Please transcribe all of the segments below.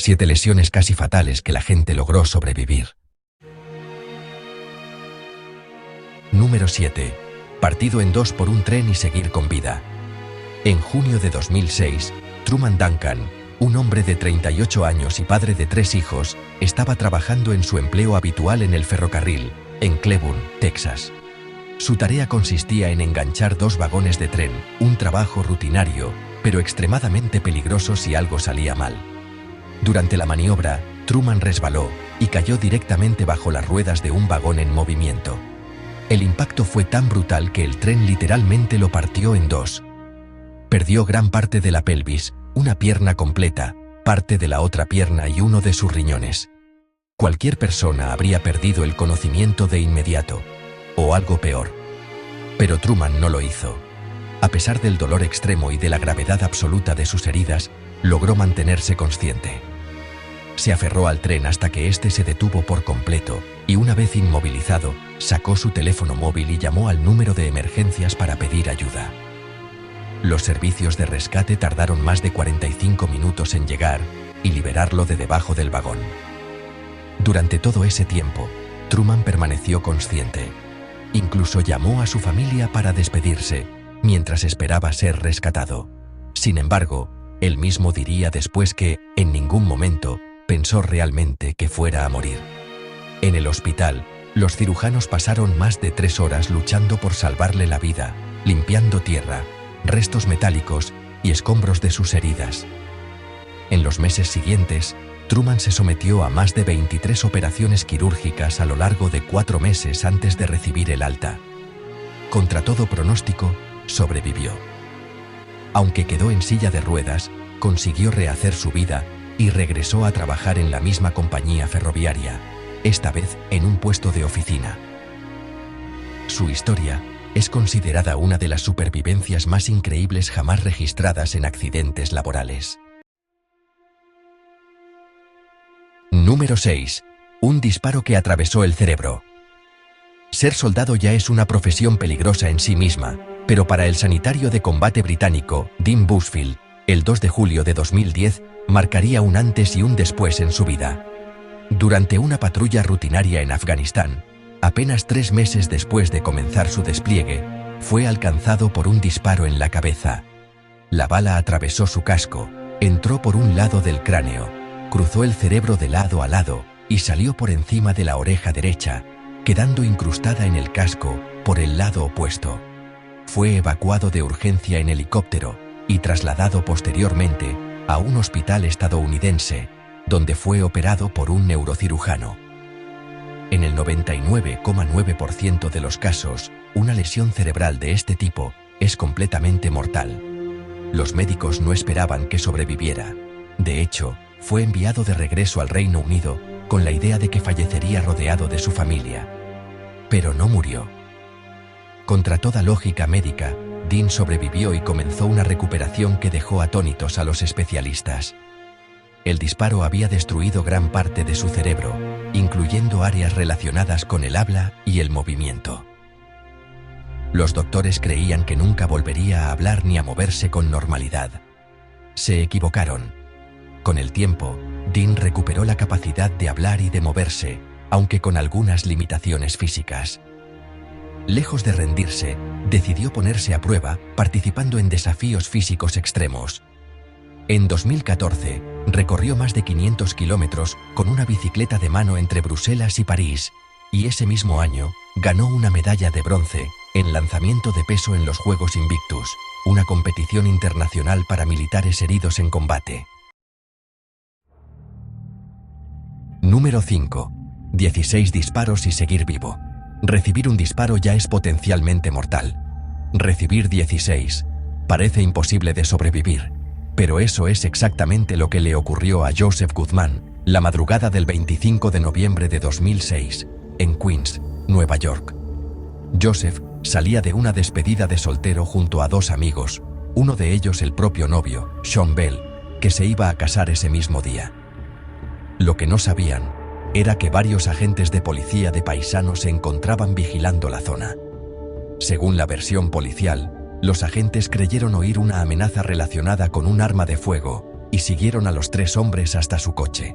7 lesiones casi fatales que la gente logró sobrevivir. Número 7. Partido en dos por un tren y seguir con vida. En junio de 2006, Truman Duncan, un hombre de 38 años y padre de 3 hijos, estaba trabajando en su empleo habitual en el ferrocarril, en Cleburne, Texas. Su tarea consistía en enganchar 2 vagones de tren, un trabajo rutinario, pero extremadamente peligroso si algo salía mal. Durante la maniobra, Truman resbaló y cayó directamente bajo las ruedas de un vagón en movimiento. El impacto fue tan brutal que el tren literalmente lo partió en 2. Perdió gran parte de la pelvis, una pierna completa, parte de la otra pierna y uno de sus riñones. Cualquier persona habría perdido el conocimiento de inmediato, o algo peor. Pero Truman no lo hizo. A pesar del dolor extremo y de la gravedad absoluta de sus heridas, logró mantenerse consciente. Se aferró al tren hasta que éste se detuvo por completo, y una vez inmovilizado, sacó su teléfono móvil y llamó al número de emergencias para pedir ayuda. Los servicios de rescate tardaron más de 45 minutos en llegar y liberarlo de debajo del vagón. Durante todo ese tiempo, Truman permaneció consciente. Incluso llamó a su familia para despedirse, mientras esperaba ser rescatado. Sin embargo, él mismo diría después que, en ningún momento, pensó realmente que fuera a morir. En el hospital, los cirujanos pasaron más de 3 horas luchando por salvarle la vida, limpiando tierra, restos metálicos y escombros de sus heridas. En los meses siguientes, Truman se sometió a más de 23 operaciones quirúrgicas a lo largo de 4 meses antes de recibir el alta. Contra todo pronóstico, sobrevivió. Aunque quedó en silla de ruedas, consiguió rehacer su vida y regresó a trabajar en la misma compañía ferroviaria, esta vez en un puesto de oficina. Su historia es considerada una de las supervivencias más increíbles jamás registradas en accidentes laborales. Número 6. Un disparo que atravesó el cerebro. Ser soldado ya es una profesión peligrosa en sí misma, pero para el sanitario de combate británico, Dean Busfield, el 2 de julio de 2010, marcaría un antes y un después en su vida. Durante una patrulla rutinaria en Afganistán, apenas 3 meses después de comenzar su despliegue, fue alcanzado por un disparo en la cabeza. La bala atravesó su casco, entró por un lado del cráneo, cruzó el cerebro de lado a lado y salió por encima de la oreja derecha, quedando incrustada en el casco por el lado opuesto. Fue evacuado de urgencia en helicóptero y trasladado posteriormente a un hospital estadounidense, donde fue operado por un neurocirujano. En el 99,9% de los casos, una lesión cerebral de este tipo es completamente mortal. Los médicos no esperaban que sobreviviera. De hecho, fue enviado de regreso al Reino Unido con la idea de que fallecería rodeado de su familia. Pero no murió. Contra toda lógica médica, Dean sobrevivió y comenzó una recuperación que dejó atónitos a los especialistas. El disparo había destruido gran parte de su cerebro, incluyendo áreas relacionadas con el habla y el movimiento. Los doctores creían que nunca volvería a hablar ni a moverse con normalidad. Se equivocaron. Con el tiempo, Dean recuperó la capacidad de hablar y de moverse, aunque con algunas limitaciones físicas. Lejos de rendirse, decidió ponerse a prueba participando en desafíos físicos extremos. En 2014, recorrió más de 500 kilómetros con una bicicleta de mano entre Bruselas y París, y ese mismo año ganó una medalla de bronce en lanzamiento de peso en los Juegos Invictus, una competición internacional para militares heridos en combate. Número 5. 16 disparos y seguir vivo. Recibir un disparo ya es potencialmente mortal. Recibir 16 parece imposible de sobrevivir, pero eso es exactamente lo que le ocurrió a Joseph Guzmán la madrugada del 25 de noviembre de 2006, en Queens, Nueva York. Joseph salía de una despedida de soltero junto a 2 amigos, uno de ellos el propio novio, Sean Bell, que se iba a casar ese mismo día. Lo que no sabían era que varios agentes de policía de paisano se encontraban vigilando la zona. Según la versión policial, los agentes creyeron oír una amenaza relacionada con un arma de fuego y siguieron a los 3 hombres hasta su coche.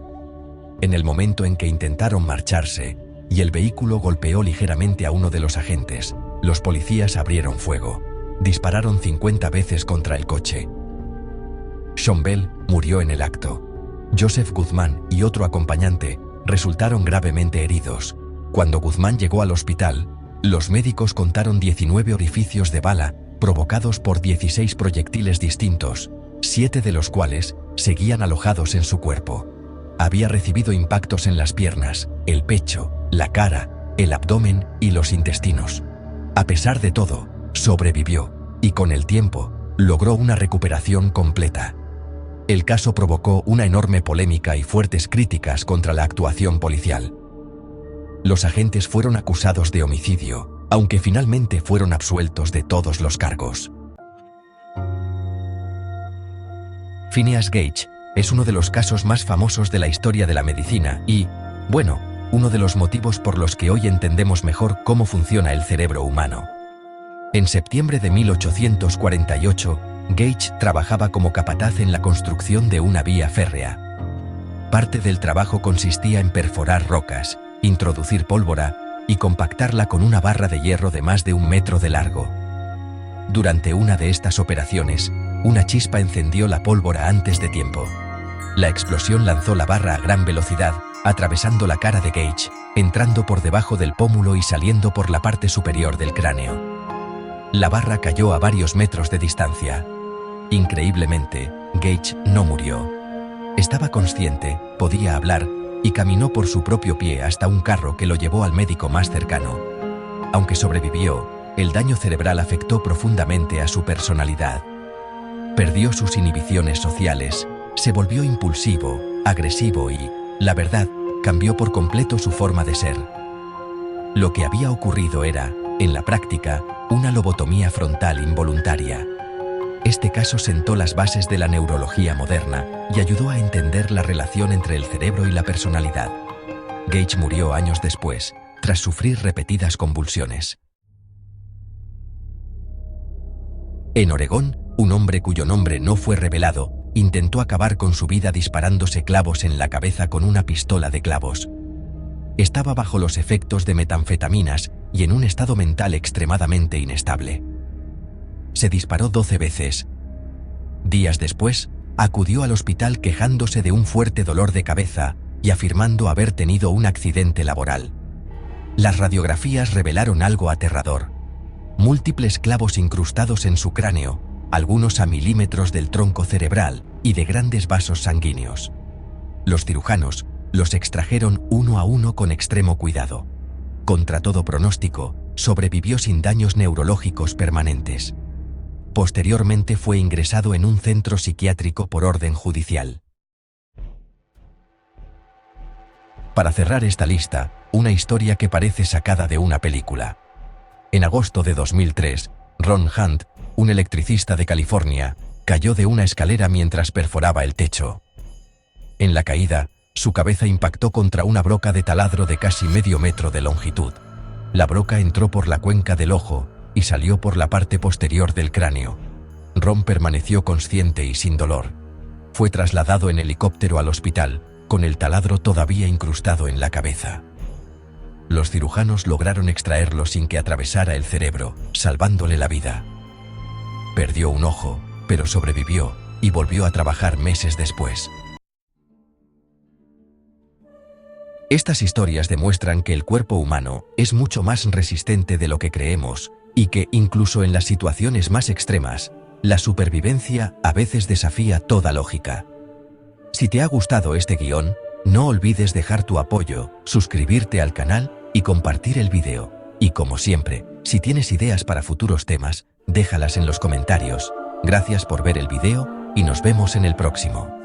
En el momento en que intentaron marcharse, y el vehículo golpeó ligeramente a uno de los agentes, los policías abrieron fuego. Dispararon 50 veces contra el coche. Sean Bell murió en el acto. Joseph Guzmán y otro acompañante resultaron gravemente heridos. Cuando Guzmán llegó al hospital, los médicos contaron 19 orificios de bala provocados por 16 proyectiles distintos, 7 de los cuales seguían alojados en su cuerpo. Había recibido impactos en las piernas, el pecho, la cara, el abdomen y los intestinos. A pesar de todo, sobrevivió y con el tiempo logró una recuperación completa. El caso provocó una enorme polémica y fuertes críticas contra la actuación policial. Los agentes fueron acusados de homicidio, aunque finalmente fueron absueltos de todos los cargos. Phineas Gage es uno de los casos más famosos de la historia de la medicina y, bueno, uno de los motivos por los que hoy entendemos mejor cómo funciona el cerebro humano. En septiembre de 1848, Gage trabajaba como capataz en la construcción de una vía férrea. Parte del trabajo consistía en perforar rocas, introducir pólvora y compactarla con una barra de hierro de más de 1 metro de largo. Durante una de estas operaciones, una chispa encendió la pólvora antes de tiempo. La explosión lanzó la barra a gran velocidad, atravesando la cara de Gage, entrando por debajo del pómulo y saliendo por la parte superior del cráneo. La barra cayó a varios metros de distancia. Increíblemente, Gage no murió. Estaba consciente, podía hablar, y caminó por su propio pie hasta un carro que lo llevó al médico más cercano. Aunque sobrevivió, el daño cerebral afectó profundamente a su personalidad. Perdió sus inhibiciones sociales, se volvió impulsivo, agresivo y, la verdad, cambió por completo su forma de ser. Lo que había ocurrido era, en la práctica, una lobotomía frontal involuntaria. Este caso sentó las bases de la neurología moderna y ayudó a entender la relación entre el cerebro y la personalidad. Gage murió años después, tras sufrir repetidas convulsiones. En Oregón, un hombre cuyo nombre no fue revelado intentó acabar con su vida disparándose clavos en la cabeza con una pistola de clavos. Estaba bajo los efectos de metanfetaminas y en un estado mental extremadamente inestable. Se disparó 12 veces. Días después, acudió al hospital quejándose de un fuerte dolor de cabeza y afirmando haber tenido un accidente laboral. Las radiografías revelaron algo aterrador. Múltiples clavos incrustados en su cráneo, algunos a milímetros del tronco cerebral y de grandes vasos sanguíneos. Los cirujanos los extrajeron uno a uno con extremo cuidado. Contra todo pronóstico, sobrevivió sin daños neurológicos permanentes. Posteriormente fue ingresado en un centro psiquiátrico por orden judicial. Para cerrar esta lista, una historia que parece sacada de una película. En agosto de 2003, Ron Hunt, un electricista de California, cayó de una escalera mientras perforaba el techo. En la caída, su cabeza impactó contra una broca de taladro de casi medio metro de longitud. La broca entró por la cuenca del ojo y salió por la parte posterior del cráneo. Ron permaneció consciente y sin dolor. Fue trasladado en helicóptero al hospital, con el taladro todavía incrustado en la cabeza. Los cirujanos lograron extraerlo sin que atravesara el cerebro, salvándole la vida. Perdió un ojo, pero sobrevivió y volvió a trabajar meses después. Estas historias demuestran que el cuerpo humano es mucho más resistente de lo que creemos y que, incluso en las situaciones más extremas, la supervivencia a veces desafía toda lógica. Si te ha gustado este guión, no olvides dejar tu apoyo, suscribirte al canal y compartir el vídeo. Y como siempre, si tienes ideas para futuros temas, déjalas en los comentarios. Gracias por ver el vídeo y nos vemos en el próximo.